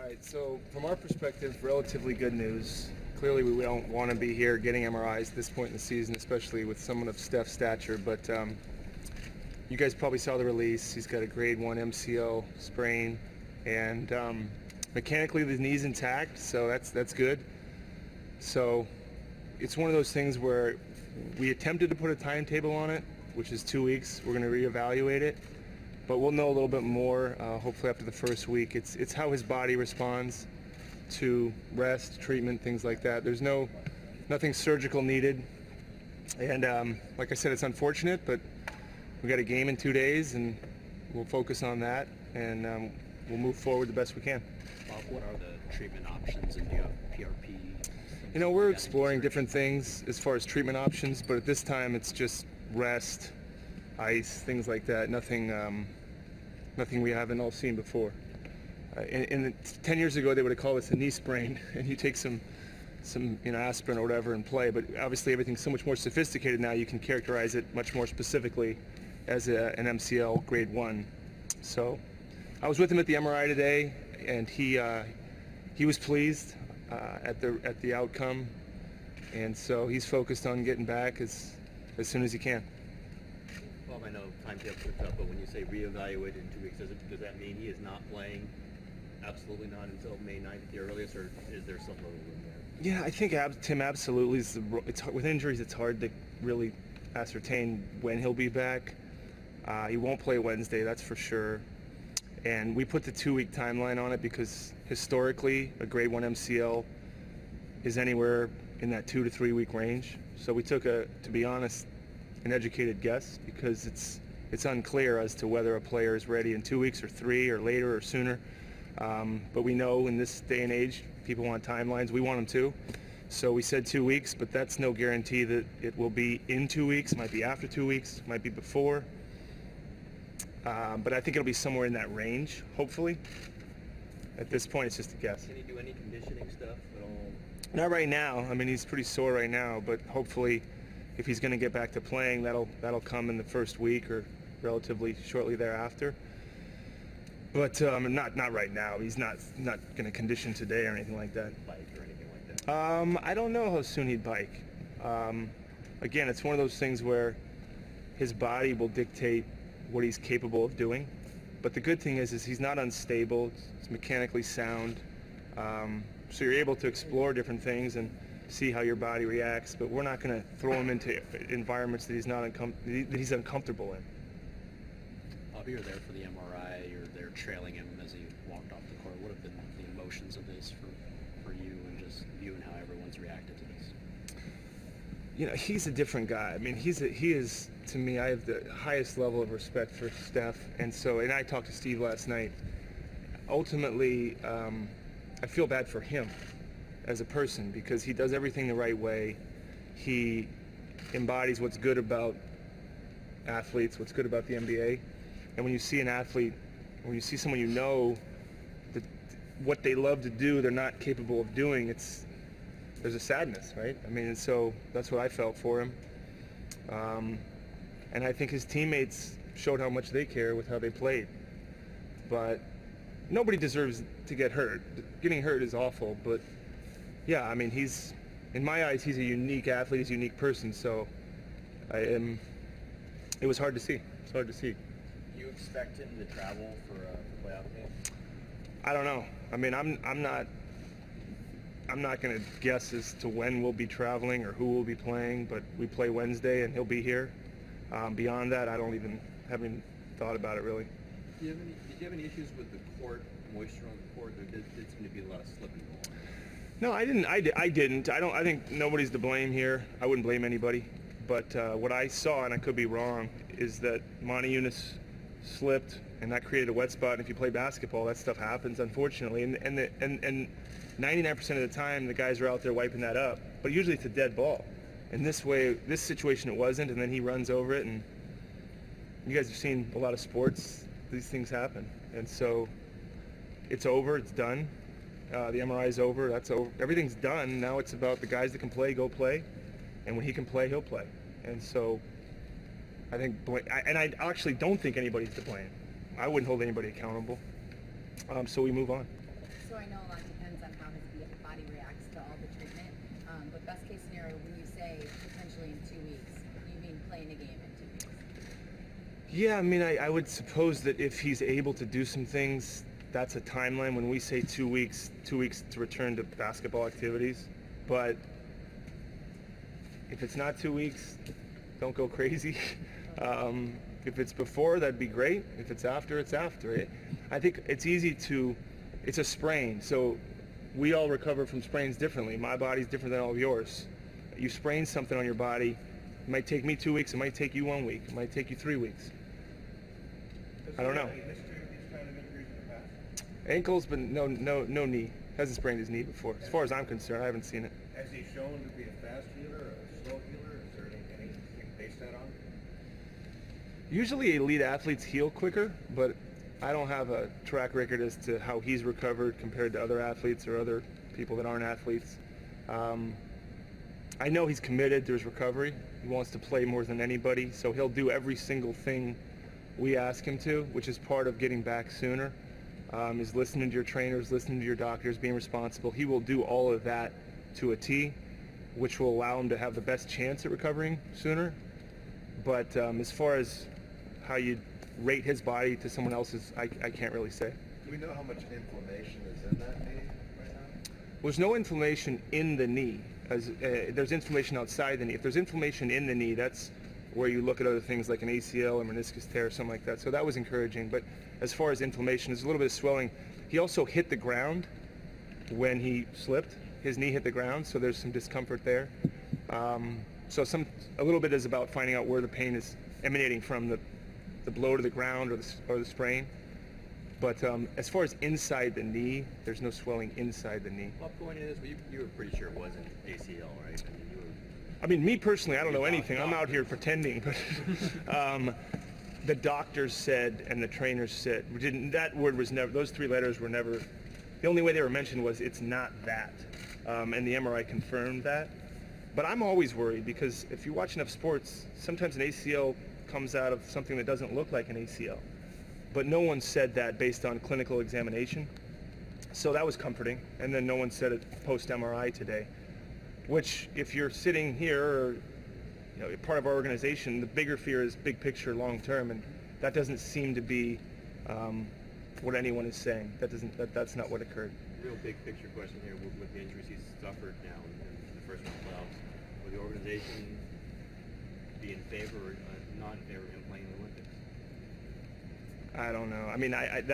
right, so from our perspective, relatively good news. Clearly, we don't want to be here getting MRIs at this point in the season, especially with someone of Steph's stature. But you guys probably saw the release. He's got a grade 1 MCL sprain, and mechanically the knee's intact, so that's good. So it's one of those things where we attempted to put a timetable on it, which is 2 weeks. We're going to reevaluate it, but we'll know a little bit more hopefully after the first week. It's how his body responds to rest, treatment, things like that. There's nothing surgical needed, and like I said, it's unfortunate, but we got a game in 2 days, and we'll focus on that, and we'll move forward the best we can. Bob, what are the treatment options, and do you have PRP? You know, we're exploring different things as far as treatment options, but at this time it's just rest, ice, things like that. Nothing we haven't all seen before. 10 years ago they would have called this a knee sprain, and you take some aspirin or whatever and play. But obviously everything's so much more sophisticated now. You can characterize it much more specifically as an MCL grade 1. So I was with him at the MRI today, and he was pleased at the outcome, and so he's focused on getting back as soon as he can. Bob, I know timetable picked up, but when you say reevaluate in 2 weeks, does that mean he is not playing? Absolutely not until May 9th at the earliest, or is there some little room there? Yeah, I think Tim absolutely is. With injuries, it's hard to really ascertain when he'll be back. He won't play Wednesday, that's for sure. And we put the 2-week timeline on it because historically a grade 1 MCL is anywhere in that 2 to 3 week range. So we took to be honest, an educated guess, because it's unclear as to whether a player is ready in 2 weeks or 3 or later or sooner. But we know in this day and age, people want timelines. We want them too. So we said 2 weeks, but that's no guarantee that it will be in 2 weeks. It might be after 2 weeks, might be before. But I think it'll be somewhere in that range, hopefully. At this point, it's just a guess. Can he do any conditioning stuff at all? Not right now. I mean, he's pretty sore right now, but hopefully, if he's going to get back to playing, that'll come in the first week or relatively shortly thereafter. But not right now. He's not going to condition today or anything like that. Bike or anything like that? I don't know how soon he'd bike. Again, it's one of those things where his body will dictate what he's capable of doing. But the good thing is he's not unstable. It's mechanically sound. So you're able to explore different things and see how your body reacts. But we're not going to throw him into environments that he's uncomfortable in. Bobby, you're there for the MRI. You're there trailing him as he walked off the court. What have been the emotions of this for you, and just viewing how everyone's reacted to this? You know, he's a different guy. I mean, he is, to me, I have the highest level of respect for Steph. And I talked to Steve last night. Ultimately, I feel bad for him as a person because he does everything the right way. He embodies what's good about athletes, what's good about the NBA. And when you see an athlete, when you see someone you know, that what they love to do, they're not capable of doing, there's a sadness, right? I mean, and so that's what I felt for him. And I think his teammates showed how much they care with how they played. But nobody deserves to get hurt. Getting hurt is awful, but yeah, I mean, in my eyes, he's a unique athlete, he's a unique person, so it was hard to see. It's hard to see. Do you expect him to travel for playoff game? I don't know. I mean, I'm not going to guess as to when we'll be traveling or who will be playing, but we play Wednesday and he'll be here. Beyond that, I haven't thought about it really. Did you have any issues with the court, moisture on the court? There did seem to be a lot of slip and roll. No, I didn't. I think nobody's to blame here. I wouldn't blame anybody. But what I saw, and I could be wrong, is that Motiejunas slipped, and that created a wet spot. And if you play basketball, that stuff happens, unfortunately. And 99% of the time, the guys are out there wiping that up. But usually it's a dead ball. And this situation, it wasn't. And then he runs over it, and you guys have seen a lot of sports. These things happen. And so it's over. It's done. The MRI is over. That's over. Everything's done. Now it's about the guys that can play, go play. And when he can play, he'll play. And so I think, and I actually don't think anybody's to blame. I wouldn't hold anybody accountable. So we move on. So I know a lot depends on how his body reacts to all the treatment. But best case scenario, when you say potentially in 2 weeks, you mean playing a game in 2 weeks? Yeah, I mean, I would suppose that if he's able to do some things, that's a timeline. When we say 2 weeks, 2 weeks to return to basketball activities. But if it's not 2 weeks, don't go crazy. If it's before, that'd be great. If it's after, it's after. I think it's easy to, it's a sprain. So we all recover from sprains differently. My body's different than all of yours. You sprain something on your body, it might take me 2 weeks, it might take you 1 week, it might take you 3 weeks. I don't know. Ankles, but no knee. Hasn't sprained his knee before. As far as I'm concerned, I haven't seen it. Has he shown to be a fast healer or a slow healer? Is there anything you can base that on? Usually elite athletes heal quicker, but I don't have a track record as to how he's recovered compared to other athletes or other people that aren't athletes. I know he's committed to his recovery. He wants to play more than anybody, so he'll do every single thing we ask him to, which is part of getting back sooner. Is listening to your trainers, listening to your doctors, being responsible. He will do all of that to a T, which will allow him to have the best chance at recovering sooner. But as far as how you rate his body to someone else's, I can't really say. Do we know how much inflammation is in that knee right now? There's no inflammation in the knee. There's inflammation outside the knee. If there's inflammation in the knee, that's where you look at other things like an ACL or meniscus tear or something like that. So that was encouraging. But as far as inflammation, there's a little bit of swelling. He also hit the ground when he slipped. His knee hit the ground, so there's some discomfort there. So a little bit is about finding out where the pain is emanating from, the blow to the ground or the sprain. But as far as inside the knee, there's no swelling inside the knee. Well, going in this, you were pretty sure it wasn't ACL, right? I mean, me personally, I don't know anything. I'm out here pretending. But the doctors said and the trainers said, that word was never, those three letters were never, the only way they were mentioned was it's not that. And the MRI confirmed that. But I'm always worried because if you watch enough sports, sometimes an ACL comes out of something that doesn't look like an ACL. But no one said that based on clinical examination. So that was comforting. And then no one said it post-MRI today. Which, if you're sitting here or part of our organization, the bigger fear is big picture, long term, and that doesn't seem to be what anyone is saying. That's not what occurred. Real big picture question here with the injuries he's suffered now in the first round playoffs. Would the organization be in favor or not in favor of him playing in the Olympics? I don't know. I mean, I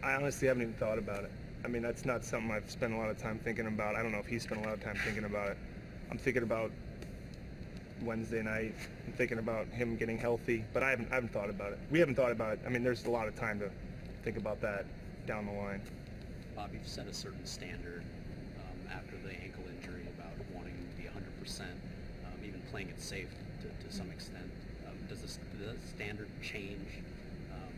honestly haven't even thought about it. I mean, that's not something I've spent a lot of time thinking about. I don't know if he spent a lot of time thinking about it. I'm thinking about Wednesday night. I'm thinking about him getting healthy, but I haven't thought about it. We haven't thought about it. I mean, there's a lot of time to think about that down the line. Bob, you've set a certain standard after the ankle injury about wanting to be 100%, even playing it safe to some extent. Does the standard change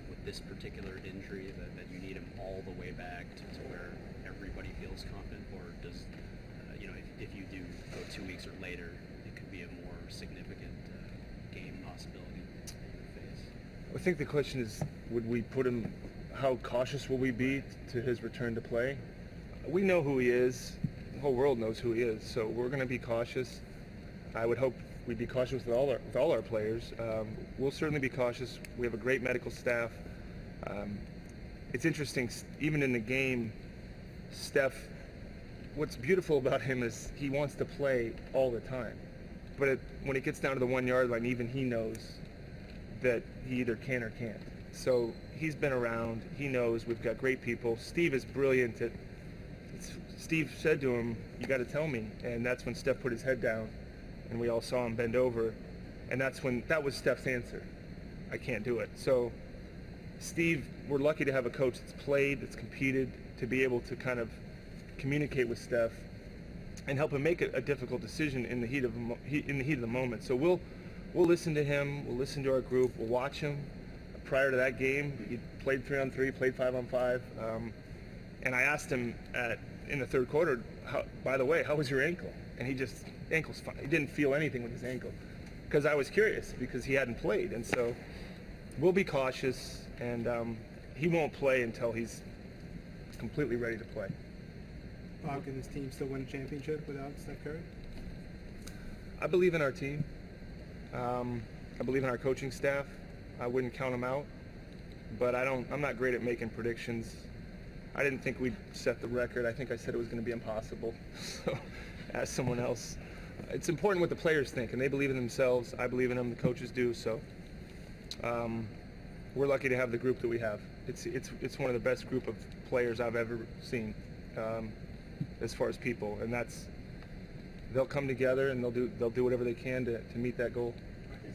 with this particular injury that you need him all the way back to where everybody feels confident, or does if you do go 2 weeks or later, it could be a more significant game possibility in your face? I think the question is, would we put him, how cautious will we be to his return to play? We know who he is. The whole world knows who he is, so we're going to be cautious. I would hope we'd be cautious with all our players. We'll certainly be cautious. We have a great medical staff. It's interesting, even in the game, Steph, what's beautiful about him is he wants to play all the time. But when it gets down to the 1 yard line, even he knows that he either can or can't. So he's been around. He knows we've got great people. Steve is brilliant. Steve said to him, "You got to tell me." And that's when Steph put his head down, and we all saw him bend over. And that was Steph's answer. I can't do it. So Steve, we're lucky to have a coach that's played, that's competed, to be able to kind of communicate with Steph and help him make a difficult decision in the heat of the moment. So we'll listen to him. We'll listen to our group. We'll watch him. Prior to that game, he played 3-on-3, played 5-on-5, and I asked him in the third quarter, by the way, how was your ankle? And ankle's fine. He didn't feel anything with his ankle, because I was curious, because he hadn't played. And so we'll be cautious, and he won't play until he's completely ready to play. Can this team still win a championship without Steph Curry? I believe in our team. I believe in our coaching staff. I wouldn't count them out, but I'm not great at making predictions. I didn't think we'd set the record. I think I said it was going to be impossible. So, ask someone else. It's important what the players think, and they believe in themselves. I believe in them. The coaches do. So, we're lucky to have the group that we have. It's one of the best group of players I've ever seen, as far as people, and they'll come together and they'll do whatever they can to meet that goal.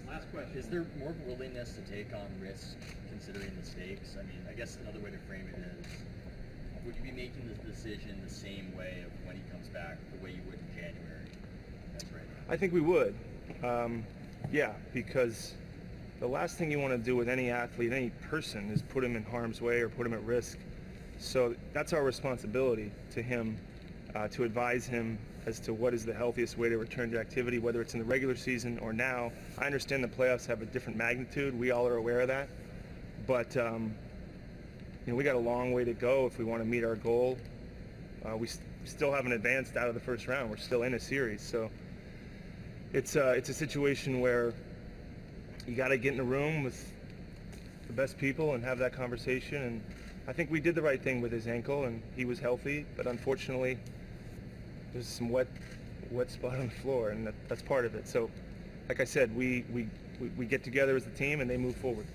Last question. Is there more willingness to take on risk considering the stakes? I mean, I guess another way to frame it is, would you be making this decision the same way of when he comes back, the way you would in January? That's right. I think we would. Yeah, because the last thing you want to do with any athlete, any person, is put him in harm's way or put him at risk. So that's our responsibility to him, to advise him as to what is the healthiest way to return to activity, whether it's in the regular season or now. I understand the playoffs have a different magnitude. We all are aware of that. But we got a long way to go if we want to meet our goal. We still haven't advanced out of the first round. We're still in a series. So it's a situation where you got to get in a room with the best people and have that conversation. And I think we did the right thing with his ankle, and he was healthy. But unfortunately, there's some wet spot on the floor, and that's part of it. So, like I said, we get together as a team, and they move forward.